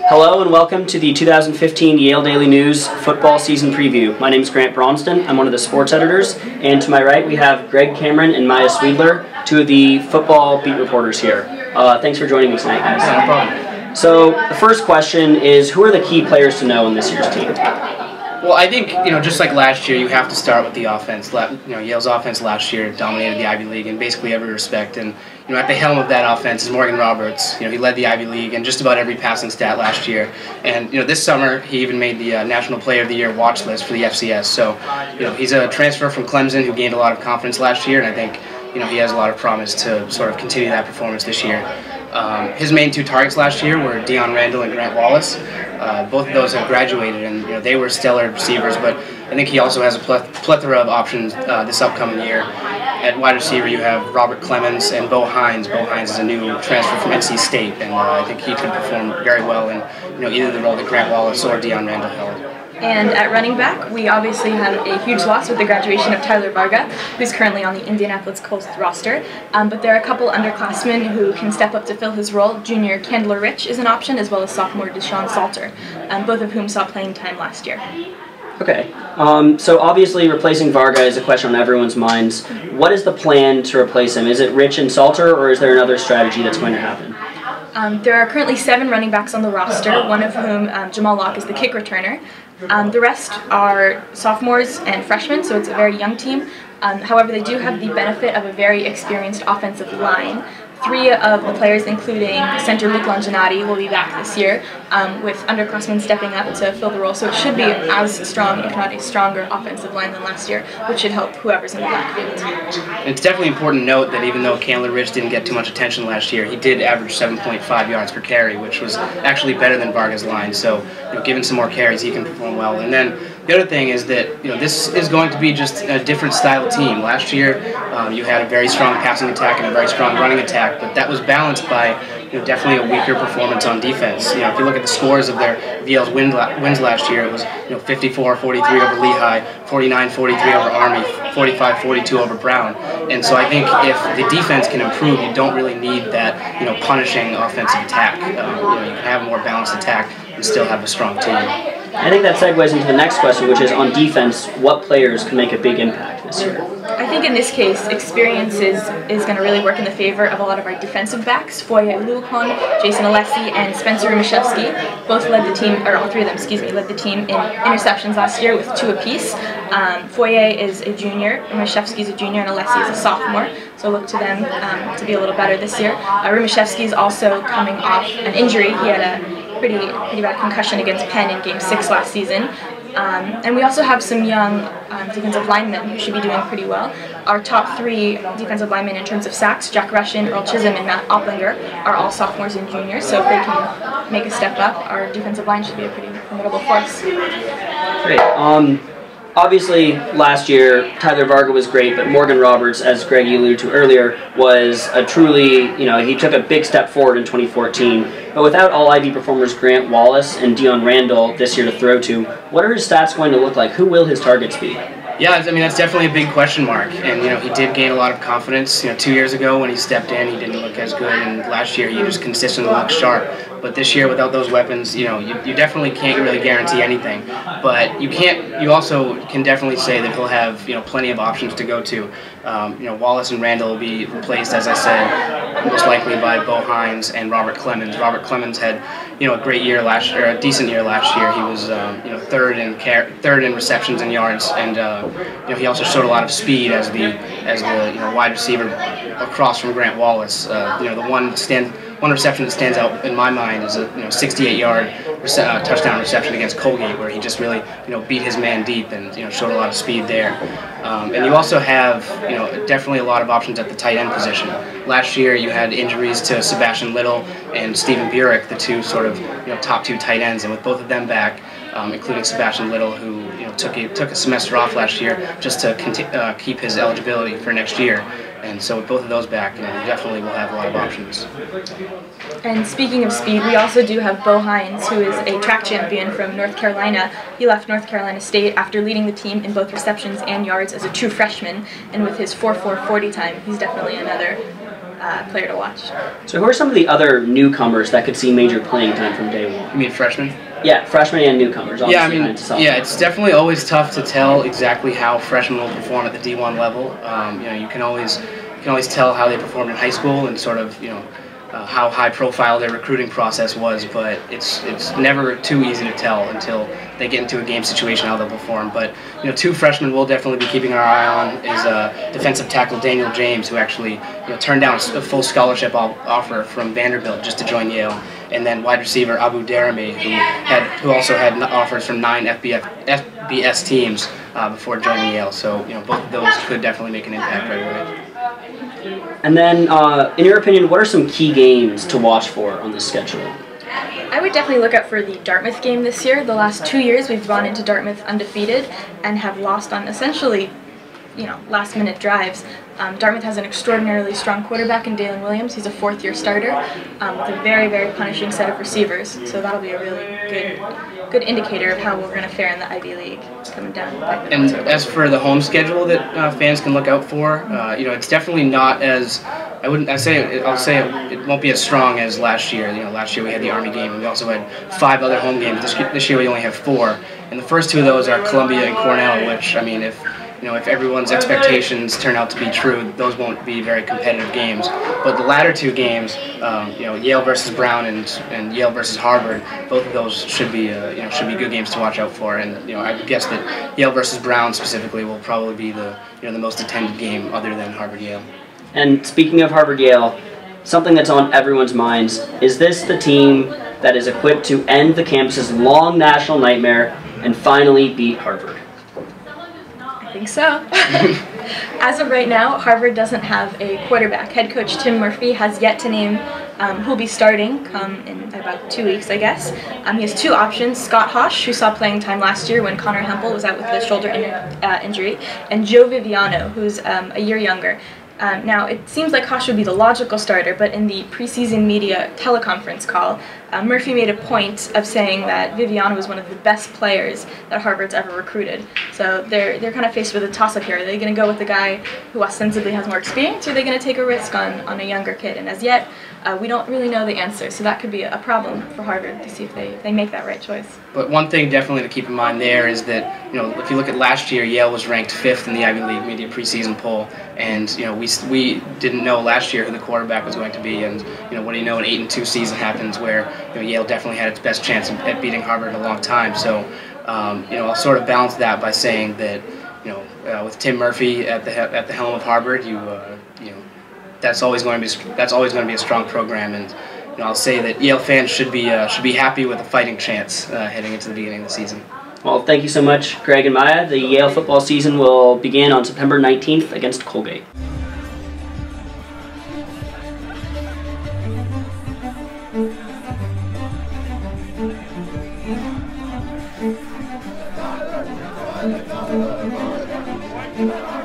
Hello and welcome to the 2015 Yale Daily News football season preview. My name is Grant Bronsdon. I'm one of the sports editors, and to my right we have Greg Cameron and Maya Sweedler, two of the football beat reporters here. Thanks for joining me tonight, guys. No problem. So the first question is, who are the key players to know in this year's team? Well, I think, just like last year, you have to start with the offense. Yale's offense last year dominated the Ivy League in basically every respect. And, at the helm of that offense is Loren Roberts. He led the Ivy League in just about every passing stat last year. And, this summer, he even made the National Player of the Year watch list for the FCS. So, he's a transfer from Clemens who gained a lot of confidence last year. And I think, he has a lot of promise to sort of continue that performance this year. His main two targets last year were Deion Randall and Grant Wallace. Both of those have graduated, and they were stellar receivers. But I think he also has a plethora of options this upcoming year. At wide receiver, you have Robert Clemens and Hines. Hines is a new transfer from NC State, and I think he could perform very well in either the role that Grant Wallace or Deion Randall held. And at running back, we obviously had a huge loss with the graduation of Tyler Varga, who's currently on the Indianapolis Colts roster. But there are a couple underclassmen who can step up to fill his role. Junior Candler Rich is an option, as well as sophomore Deshaun Salter, both of whom saw playing time last year. Okay, so obviously replacing Varga is a question on everyone's minds. What is the plan to replace him? Is it Rich and Salter, or is there another strategy that's going to happen? There are currently 7 running backs on the roster, one of whom, Jamal Locke, is the kick returner. The rest are sophomores and freshmen, so it's a very young team. However, they do have the benefit of a very experienced offensive line. 3 of the players, including center Luke Longinati, will be back this year, with underclassmen stepping up to fill the role. So it should be as strong, if not a stronger, offensive line than last year, which should help whoever's in the backfield. It's definitely important to note that even though Candler Rich didn't get too much attention last year, he did average 7.5 yards per carry, which was actually better than Varga's line. So, given some more carries, he can perform well. And then the other thing is that this is going to be just a different style of team. Last year, you had a very strong passing attack and a very strong running attack, but that was balanced by definitely a weaker performance on defense. If you look at the scores of Yale's wins last year, it was 54-43 over Lehigh, 49-43 over Army, 45-42 over Brown. And so I think if the defense can improve, you don't really need that punishing offensive attack. You can have a more balanced attack and still have a strong team. I think that segues into the next question, which is on defense, what players can make a big impact this year? I think in this case, experience is going to really work in the favor of a lot of our defensive backs. Foye Uluokon, Jason Alessi, and Spencer Rumashevsky both led the team, or all 3 of them, led the team in interceptions last year with 2 apiece. Foye is a junior, Rumashevsky is a junior, and Alessi is a sophomore. So look to them to be a little better this year. Rumashevsky is also coming off an injury. He had a pretty bad concussion against Penn in Game 6 last season. And we also have some young defensive linemen who should be doing pretty well. Our top 3 defensive linemen in terms of sacks, Jack Russian, Earl Chisholm, and Matt Opplinger, are all sophomores and juniors. So if they can make a step up, our defensive line should be a pretty formidable force. Great. Obviously, last year, Tyler Varga was great, but Loren Roberts, as Greg alluded to earlier, was a truly, he took a big step forward in 2014. But without all Ivy performers Grant Wallace and Deion Randall this year to throw to, what are his stats going to look like? Who will his targets be? Yeah, that's definitely a big question mark. And, he did gain a lot of confidence. 2 years ago when he stepped in, he didn't look as good. And last year, he just consistently looked sharp. But this year, without those weapons, you definitely can't really guarantee anything. But you also can definitely say that he'll have, plenty of options to go to. Wallace and Randall will be replaced, as I said, most likely by Hines and Robert Clemens. Robert Clemens had, a great year last year, a decent year last year. He was, third in receptions and yards, and he also showed a lot of speed as the wide receiver across from Grant Wallace. The one reception that stands out in my mind is a 68-yard touchdown reception against Colgate, where he just really beat his man deep and showed a lot of speed there. And you also have definitely a lot of options at the tight end position. Last year you had injuries to Sebastian Little and Stephen Burek, the 2 sort of top 2 tight ends, and with both of them back, including Sebastian Little, who took a semester off last year just to keep his eligibility for next year. And so with both of those back, you definitely will have a lot of options. And speaking of speed, we also do have Hines, who is a track champion from North Carolina. He left North Carolina State after leading the team in both receptions and yards as a true freshman. And with his 4.4 40 time, he's definitely another player to watch. So who are some of the other newcomers that could see major playing time from day one? You mean freshmen? Yeah, freshmen and newcomers. Yeah, I mean, it's definitely always tough to tell exactly how freshmen will perform at the D1 level. You can always tell how they performed in high school and sort of how high profile their recruiting process was, but it's never too easy to tell until they get into a game situation how they'll perform. But two freshmen we'll definitely be keeping our eye on is defensive tackle Daniel James, who actually turned down a full scholarship offer from Vanderbilt just to join Yale, and then wide receiver Abu Darami, who also had offers from 9 FBS teams before joining Yale. So both of those could definitely make an impact right away. And then, in your opinion, what are some key games to watch for on the schedule? I would definitely look out for the Dartmouth game this year. The last 2 years we've gone into Dartmouth undefeated and have lost on essentially last-minute drives. Dartmouth has an extraordinarily strong quarterback in Dalen Williams. He's a fourth-year starter with a very, very punishing set of receivers. So that'll be a really good indicator of how we're going to fare in the Ivy League coming down. And as for the home schedule that fans can look out for, it's definitely not as I'll say it won't be as strong as last year. Last year we had the Army game, and we also had 5 other home games. This year we only have 4, and the first 2 of those are Columbia and Cornell, which if everyone's expectations turn out to be true, those won't be very competitive games. But the latter 2 games, Yale versus Brown and Yale versus Harvard, both of those should be good games to watch out for. And I would guess that Yale versus Brown specifically will probably be the most attended game other than Harvard Yale. And speaking of Harvard Yale, something that's on everyone's minds, is this the team that is equipped to end the campus's long national nightmare and finally beat Harvard? I think so. As of right now, Harvard doesn't have a quarterback. Head coach Tim Murphy has yet to name who'll be starting come in about 2 weeks, I guess. He has 2 options: Scott Hosh, who saw playing time last year when Connor Hempel was out with the shoulder injury, and Joe Viviano, who's a year younger. Now, it seems like Hosh would be the logical starter, but in the preseason media teleconference call, Murphy made a point of saying that Viviano was one of the best players that Harvard's ever recruited. So they're kind of faced with a toss-up here. Are they going to go with the guy who ostensibly has more experience, or are they going to take a risk on a younger kid? And as yet, we don't really know the answer, so that could be a problem for Harvard to see if they make that right choice. But one thing definitely to keep in mind there is that, if you look at last year, Yale was ranked 5th in the Ivy League media preseason poll, and we didn't know last year who the quarterback was going to be, and what do you know, an 8-2 season happens where Yale definitely had its best chance at beating Harvard in a long time. So I'll sort of balance that by saying that with Tim Murphy at the helm of Harvard, that's always going to be a strong program, and I'll say that Yale fans should be happy with a fighting chance heading into the beginning of the season. Well, thank you so much, Greg and Maya. The Yale football season will begin on September 19th against Colgate. Thank you.